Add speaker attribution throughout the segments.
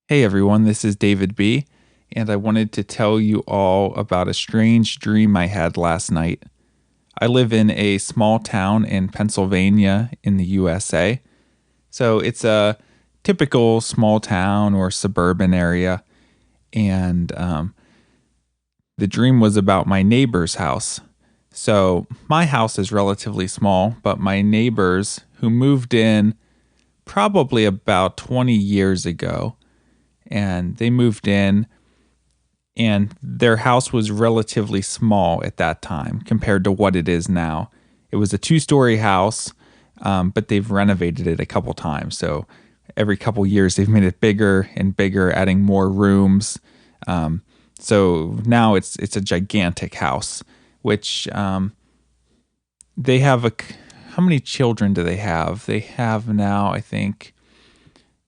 Speaker 1: Hey everyone, this is David B, and I wanted to tell you all about a strange dream I had last night. I live in a small town in Pennsylvania in the USA. So it's a typical small town or suburban area, and the dream was about my neighbor's house. So my house is relatively small, but my neighbors who moved in probably about 20 years ago, and they moved in and their house was relatively small at that time compared to what it is now. It was a two-story house, but they've renovated it a couple times. So every couple years they've made it bigger and bigger, adding more rooms. So now it's a gigantic house, which they have a. How many children do they have? They have now, I think,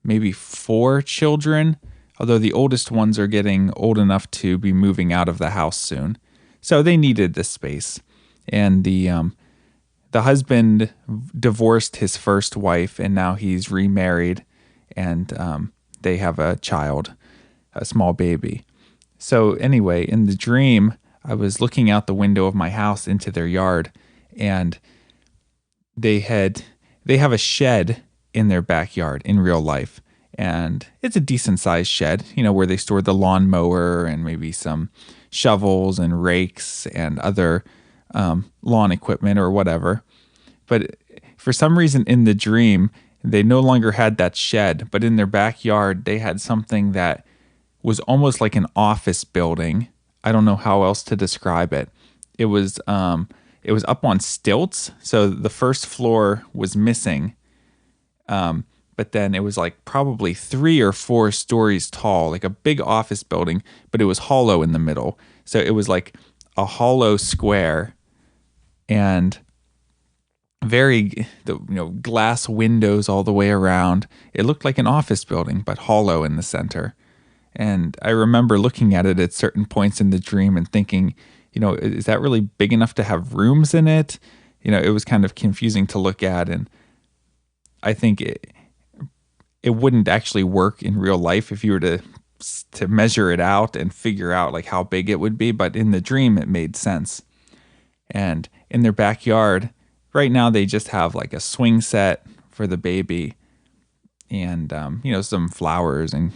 Speaker 1: maybe four children, although the oldest ones are getting old enough to be moving out of the house soon. So they needed this space. And the husband divorced his first wife, and now he's remarried, and they have a child, a small baby. So anyway, in the dream, I was looking out the window of my house into their yard, and they had they have a shed in their backyard in real life, and it's a decent sized shed, where they store the lawnmower and maybe some shovels and rakes and other lawn equipment or whatever. But for some reason in the dream, they no longer had that shed, but in their backyard they had something that was almost like an office building. I don't know how else to describe it. It was up on stilts, so the first floor was missing. But then it was like probably 3 or 4 stories tall, like a big office building, but it was hollow in the middle. So it was like a hollow square, and glass windows all the way around. It looked like an office building, but hollow in the center. And I remember looking at it at certain points in the dream and thinking, is that really big enough to have rooms in it? It was kind of confusing to look at, and I think it wouldn't actually work in real life if you were to measure it out and figure out like how big it would be. But in the dream, it made sense. And in their backyard, right now they just have like a swing set for the baby, and some flowers and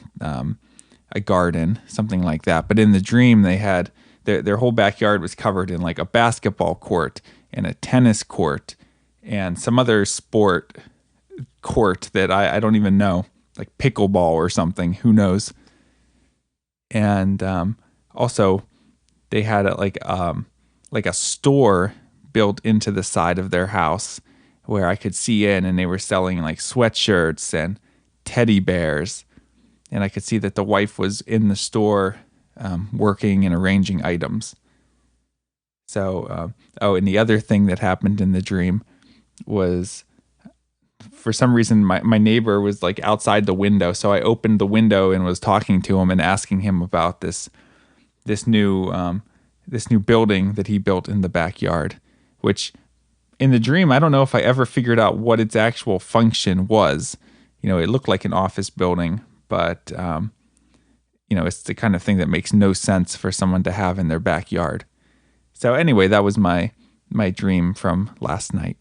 Speaker 1: a garden, something like that. But in the dream, they had their whole backyard was covered in like a basketball court and a tennis court and some other sport court that I don't even know, like pickleball or something. Who knows? And also, they had like a store built into the side of their house where I could see in, and they were selling like sweatshirts and teddy bears, and I could see that the wife was in the store working and arranging items. So, and the other thing that happened in the dream was, for some reason, my neighbor was like outside the window. So I opened the window and was talking to him and asking him about this new building that he built in the backyard, which in the dream, I don't know if I ever figured out what its actual function was. It looked like an office building, but it's the kind of thing that makes no sense for someone to have in their backyard. So anyway, that was my dream from last night.